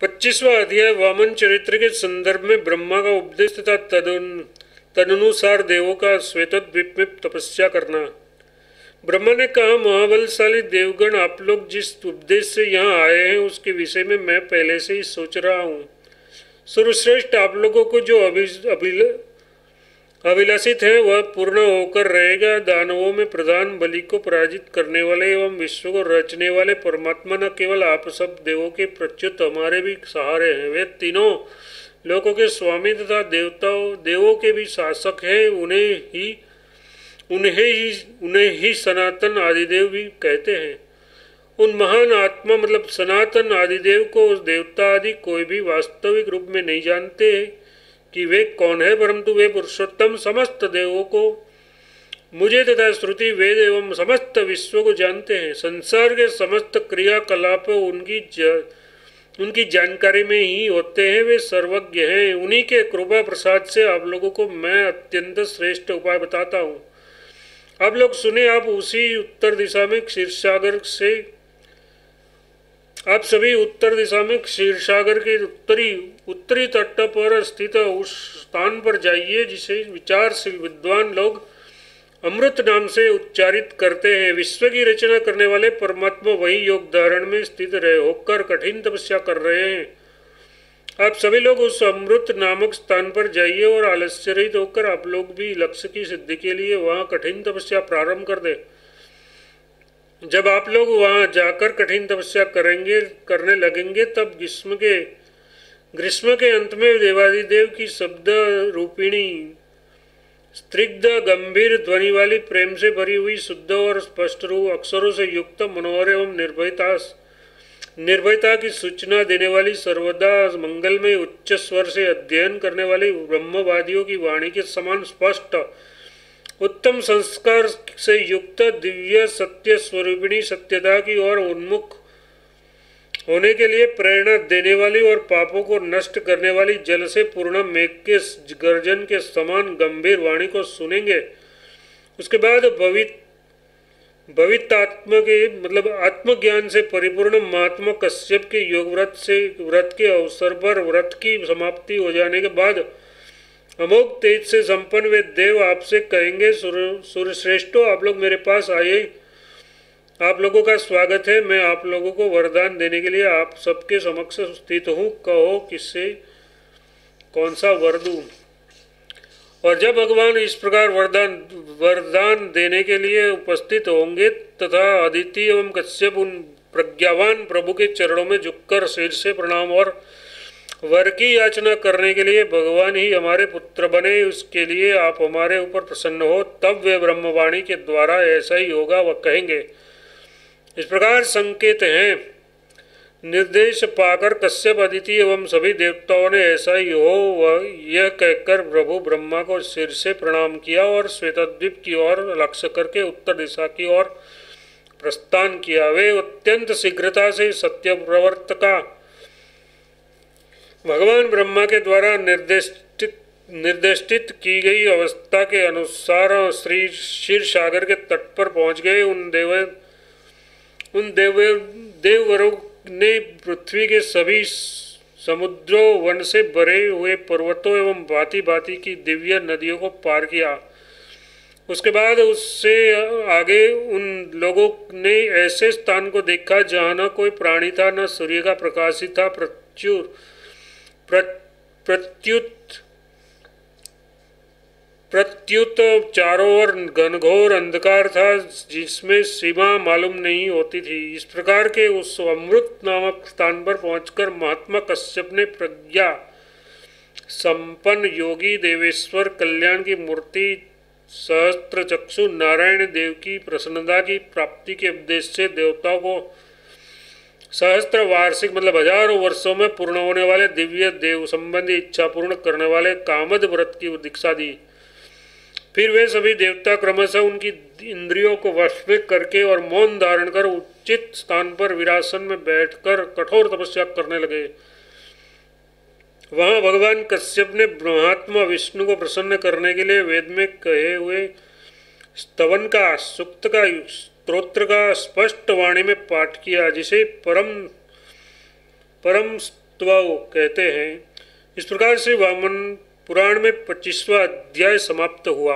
25वां अध्याय वामन चरित्र के संदर्भ में ब्रह्मा का उपदेश तथा तदनुसार देवों का श्वेतद्वीप में तपस्या करना। ब्रह्मा ने कहा, महाबलशाली देवगण, आप लोग जिस उपदेश से यहाँ आए हैं उसके विषय में मैं पहले से ही सोच रहा हूँ। सर्वश्रेष्ठ, आप लोगों को जो अभिलाषित है वह पूर्ण होकर रहेगा। दानवों में प्रधान बलि को पराजित करने वाले एवं विश्व को रचने वाले परमात्मा न केवल आप सब देवों के प्रच्युत हमारे भी सहारे हैं, वे तीनों लोकों के स्वामी तथा देवों के भी शासक हैं। उन्हें ही सनातन आदिदेव भी कहते हैं। उन महान आत्मा मतलब सनातन आदिदेव को देवता आदि कोई भी वास्तविक रूप में नहीं जानते कि वे कौन है, परंतु वे पुरुषोत्तम समस्त देवों को, मुझे तथा श्रुति वेद एवं समस्त विश्व को जानते हैं। संसार के समस्त क्रियाकलाप उनकी जानकारी में ही होते हैं। वे सर्वज्ञ हैं। उन्हीं के कृपा प्रसाद से आप लोगों को मैं अत्यंत श्रेष्ठ उपाय बताता हूँ। आप लोग सुने। आप सभी उत्तर दिशा में क्षीरसागर के उत्तरी तट पर स्थित उस स्थान पर जाइए जिसे विचारशील विद्वान लोग अमृत नाम से उच्चारित करते हैं। विश्व की रचना करने वाले परमात्मा वही योग धारण में स्थित रहे होकर कठिन तपस्या कर रहे हैं। आप सभी लोग उस अमृत नामक स्थान पर जाइए और आलस्य रहित होकर आप लोग भी लक्ष्य की सिद्धि के लिए वहाँ कठिन तपस्या प्रारंभ कर दें। जब आप लोग वहाँ जाकर कठिन तपस्या करने लगेंगे तब ग्रीष्म के अंत में देवादिदेव की शब्द रूपिणी स्त्रिग्ध गंभीर ध्वनि वाली प्रेम से भरी हुई शुद्ध और स्पष्ट रूप अक्षरों से युक्त मनोहर एवं निर्भयता की सूचना देने वाली सर्वदा मंगलमय उच्च स्वर से अध्ययन करने वाली ब्रह्मवादियों की वाणी के समान स्पष्ट उत्तम संस्कार से युक्त दिव्य सत्य स्वरूपिणी सत्यता की ओर उन्मुख होने के लिए प्रेरणा देने वाली और पापों को नष्ट करने वाली जल से पूर्ण मेघ के गर्जन के समान गंभीर वाणी को सुनेंगे। उसके बाद भवितात्मा के मतलब आत्मज्ञान से परिपूर्ण महात्मा कश्यप के योग व्रत के अवसर पर व्रत की समाप्ति हो जाने के बाद अमोघ तेज से संपन्न वे देव आपसे कहेंगे, सूर्यश्रेष्ठों, आप लोग मेरे पास आइए, आप लोगों का स्वागत है। मैं आप लोगों को वरदान देने के लिए आप सबके समक्ष स्थित हूँ। कहो किससे कौन सा वर दूँ। और जब भगवान इस प्रकार वरदान देने के लिए उपस्थित होंगे तथा अदिति एवं कश्यप उन प्रज्ञावान प्रभु के चरणों में झुककर सिर से प्रणाम और वर की याचना करने के लिए भगवान ही हमारे पुत्र बने, उसके लिए आप हमारे ऊपर प्रसन्न हो, तब वे ब्रह्मवाणी के द्वारा ऐसा ही होगा वह कहेंगे। इस प्रकार संकेत हैं। निर्देश पाकर कश्यप अदिति एवं सभी देवताओं ने ऐसा ही हो वह यह कहकर प्रभु ब्रह्मा को सिर से प्रणाम किया और श्वेतद्वीप की ओर लक्ष्य करके उत्तर दिशा की ओर प्रस्थान किया। वे अत्यंत शीघ्रता से सत्य प्रवर्तका भगवान ब्रह्मा के द्वारा निर्दिष्टित की गई अवस्था के अनुसार श्री क्षीर सागर के तट पर पहुंच गए। उन देववरों ने पृथ्वी के सभी समुद्रों वन से भरे हुए पर्वतों एवं भांति भांति की दिव्य नदियों को पार किया। उसके बाद उससे आगे उन लोगों ने ऐसे स्थान को देखा जहाँ न कोई प्राणी था, न सूर्य का प्रकाश ही था। प्रत्युत चारों ओर घनघोर अंधकार था जिसमें सीमा मालूम नहीं होती थी। इस प्रकार के उस अमृत नामक स्थान पर पहुंचकर महात्मा कश्यप ने प्रज्ञा संपन्न योगी देवेश्वर कल्याण की मूर्ति सहस्त्र चक्षु नारायण देव की प्रसन्नता की प्राप्ति के उद्देश्य से देवताओं को सहस्त्र वार्षिक मतलब हजारों वर्षों में पूर्ण होने वाले दिव्य देव संबंधी इच्छा पूर्ण करने वाले कामद व्रत की दीक्षा दी। फिर वे सभी देवता क्रमशः उनकी इंद्रियों को वश में करके और मौन धारण कर उचित स्थान पर विरासन में बैठकर कठोर तपस्या करने लगे। वहां भगवान कश्यप ने महात्मा विष्णु को प्रसन्न करने के लिए वेद में कहे हुए स्तवन का सूक्त का स्तोत्र का स्पष्ट वाणी में पाठ किया, जिसे परम तत्व कहते हैं। इस प्रकार से वामन पुराण में 25वां अध्याय समाप्त हुआ।